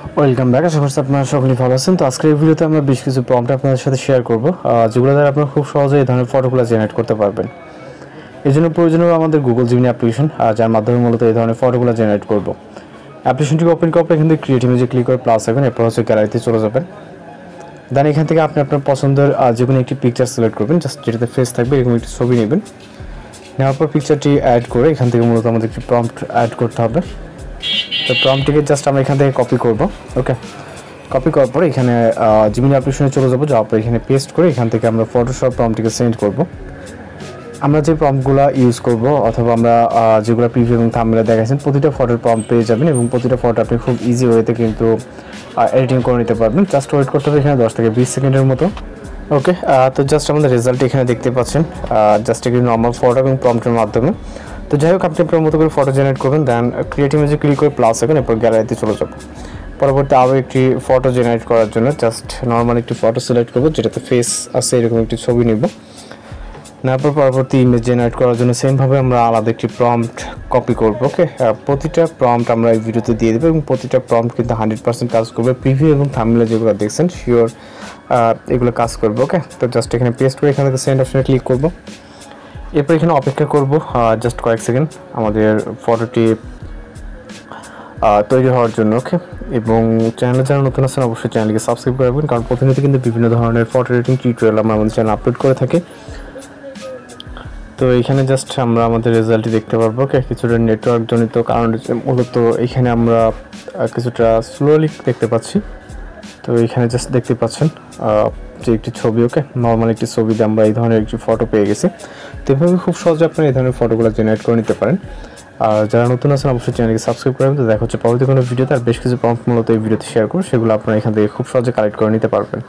Welcome back. আশা করছি আপনারা সকলেই ভালো আছেন। তো আজকের এই ভিডিওতে আমরা বেশ কিছু প্রম্পট আপনাদের সাথে শেয়ার করব, যেগুলো দ্বারা আপনারা খুব সহজে এই ধরনের ফটোগুলো জেনারেট করতে পারবেন। এই জন্য প্রয়োজনীয় আমাদের গুগল জিমিনি অ্যাপ্লিকেশন, যার মাধ্যমে মূলত এই ধরনের ফটোগুলো জেনারেট করব। অ্যাপ্লিকেশনটিকে ওপেন করার পর এখান থেকে ক্রিয়েট ইমেজে ক্লিক করে প্লাস আইকন, এরপর হচ্ছে গ্যালারিতে চলে যাবেন। দেন এখান থেকে আপনি আপনার পছন্দের যে কোনো একটি পিকচার সিলেক্ট করবেন, জাস্ট যেটাতে ফেস থাকবে এরকম একটি ছবি নেবেন। নেওয়ার পর পিকচারটি অ্যাড করে এখান থেকে মূলত আমাদের একটি প্রম্পট অ্যাড করতে হবে। তো প্রম্পটটিকে জাস্ট আমরা এখান থেকে কপি করব। ওকে, কপি করার পরে এখানে জিমিনি অ্যাপ্লিকেশনে চলে যাবো, যাওয়ার পর এখানে পেস্ট করে এখান থেকে আমরা ফটোশপ প্রম্পটটিকে সেন্ড করব। আমরা যে প্রম্পটগুলো ইউজ করব অথবা আমরা যেগুলো প্রিভিউ এবং থাম্বনেলে দেখাচ্ছেন প্রতিটা ফটোর প্রম্পট পেয়ে যাবেন এবং প্রতিটা ফটো আপনি খুব ইজি ওয়েতে কিন্তু এডিটিং করে নিতে পারবেন। জাস্ট ওয়েট করতে হবে এখানে 10 থেকে 20 সেকেন্ডের মতো। ওকে, তো জাস্ট আমাদের রেজাল্ট এখানে দেখতে পাচ্ছেন, জাস্ট একটি নর্মাল ফটো এবং প্রম্পটের মাধ্যমে। তো যাই হোক, আপনি আপনার মতো করে ফটো জেনারেট করবেন। দেন ক্রিয়েট ইমেজে ক্লিক করে প্লাস আইকন, এরপর গ্যালারিতে চলে যাব। পরবর্তী আরও একটি ফটো জেনারেট করার জন্য জাস্ট নর্মাল একটি ফটো সিলেক্ট করব, যেটাতে ফেস আছে এরকম একটি ছবি নেব। তারপর পরবর্তী ইমেজ জেনারেট করার জন্য সেমভাবে আমরা আলাদা একটি প্রম্পট কপি করব। ওকে, প্রতিটা প্রম্পট আমরা এই ভিডিওতে দিয়ে দেবো এবং প্রতিটা প্রম্পট কিন্তু 100% কাজ করবে। প্রিভিউ এবং থাম্বনেলে যেগুলো দেখছেন শিওর এগুলো কাজ করবে। ওকে, তো জাস্ট এখানে পেস্ট করে এখান থেকে সেন্ড অপশনে ক্লিক করব। এরপর এখানে অপেক্ষা করব জাস্ট কয়েক সেকেন্ড আমাদের ফটোটি তৈরি হওয়ার জন্য। ওকে, এবং চ্যানেলে যারা নতুন আছেন অবশ্যই চ্যানেলকে সাবস্ক্রাইব করে রাখবেন, কারণ প্রতিনিয়ত কিন্তু বিভিন্ন ধরনের ফটো এডিটিং টিউটোরিয়াল আমরা আমাদের চ্যানেলে আপলোড করে থাকি। তো এইখানে জাস্ট আমরা আমাদের রেজাল্টটি দেখতে পারবো। ওকে, কিছুটা নেটওয়ার্ক জনিত কারণ মূলত এখানে আমরা কিছুটা স্লোলি দেখতে পাচ্ছি। তো এইখানে জাস্ট দেখতে পাচ্ছেন যে একটি ছবি। ওকে, নর্মাল একটি ছবিতে আমরা এই ধরনের একটি ফটো পেয়ে গেছি। তো এভাবে খুব সহজে আপনারা এই ধরনের ফটোগুলো জেনারেট করে নিতে পারেন। আর যারা নতুন আছেন অবশ্যই চ্যানেলকে সাবস্ক্রাইব করবেন। তো দেখা হচ্ছে পরবর্তী কোনো ভিডিওতে আর বেশ কিছু প্রম্পট মূলত এই ভিডিওতে শেয়ার করুন, সেগুলো আপনারা এখান থেকে খুব সহজে কালেক্ট করে নিতে পারবেন।